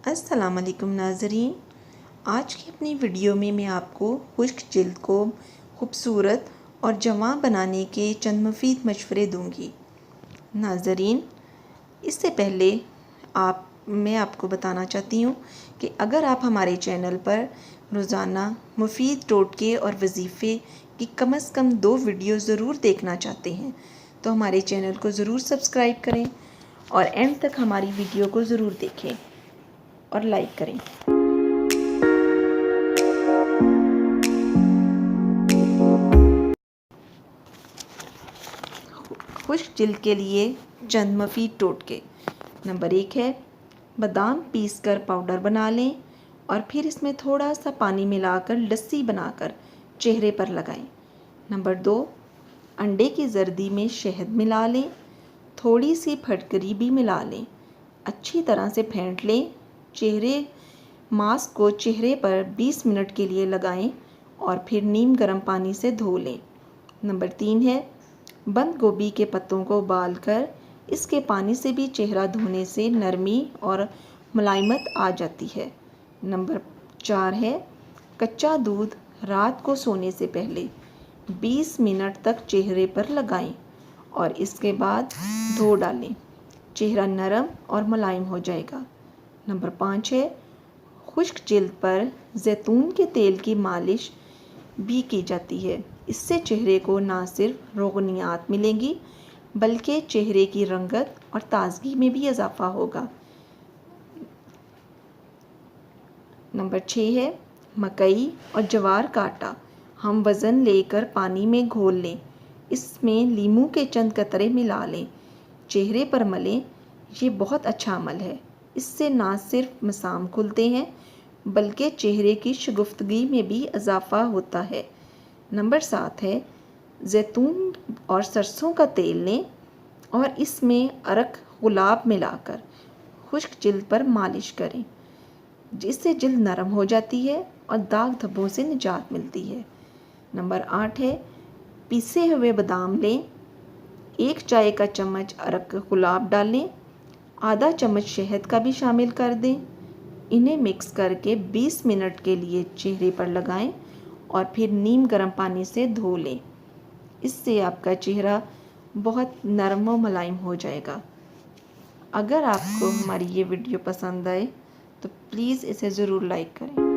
अस्सलाम वालेकुम नाज़रीन। आज की अपनी वीडियो में मैं आपको खुश्क जिल्द को खूबसूरत और जवां बनाने के चंद मुफीद मशवरे दूंगी। नाज़रीन, इससे पहले मैं आपको बताना चाहती हूँ कि अगर आप हमारे चैनल पर रोज़ाना मुफीद टोटके और वजीफ़े की कम से कम 2 वीडियो ज़रूर देखना चाहते हैं तो हमारे चैनल को ज़रूर सब्सक्राइब करें और एंड तक हमारी वीडियो को ज़रूर देखें और लाइक करें। खुश्क जिल्द के लिए चंद मुफीद टोटके। नंबर 1 है बादाम पीसकर पाउडर बना लें और फिर इसमें थोड़ा सा पानी मिलाकर लस्सी बनाकर चेहरे पर लगाएं। नंबर 2 अंडे की जर्दी में शहद मिला लें, थोड़ी सी फटकरी भी मिला लें, अच्छी तरह से फेंट लें। मास्क को चेहरे पर 20 मिनट के लिए लगाएं और फिर नीम गर्म पानी से धो लें। नंबर 3 है बंद गोभी के पत्तों को उबालकर इसके पानी से भी चेहरा धोने से नरमी और मुलायमत आ जाती है। नंबर 4 है कच्चा दूध रात को सोने से पहले 20 मिनट तक चेहरे पर लगाएं और इसके बाद धो डालें। चेहरा नरम और मुलायम हो जाएगा। नंबर 5 है खुश्क जिल्द पर जैतून के तेल की मालिश भी की जाती है। इससे चेहरे को ना सिर्फ रोगनियात मिलेंगी बल्कि चेहरे की रंगत और ताजगी में भी इजाफा होगा। नंबर 6 है मकई और जवार का आटा हम वज़न लेकर पानी में घोल लें, इसमें लीमू के चंद कतरे मिला लें, चेहरे पर मलें। ये बहुत अच्छा अमल है। इससे ना सिर्फ मसाम खुलते हैं बल्कि चेहरे की शगुफ्तगी में भी इजाफा होता है। नंबर 7 है जैतून और सरसों का तेल लें और इसमें अरक गुलाब मिलाकर खुश्क जिल्द पर मालिश करें, जिससे जिल्द नरम हो जाती है और दाग धब्बों से निजात मिलती है। नंबर 8 है पिसे हुए बादाम लें, 1 चाय का चम्मच अरक गुलाब डालें, आधा चम्मच शहद का भी शामिल कर दें। इन्हें मिक्स करके 20 मिनट के लिए चेहरे पर लगाएं और फिर नीम गर्म पानी से धो लें। इससे आपका चेहरा बहुत नरम व मुलायम हो जाएगा। अगर आपको हमारी ये वीडियो पसंद आए तो प्लीज़ इसे ज़रूर लाइक करें।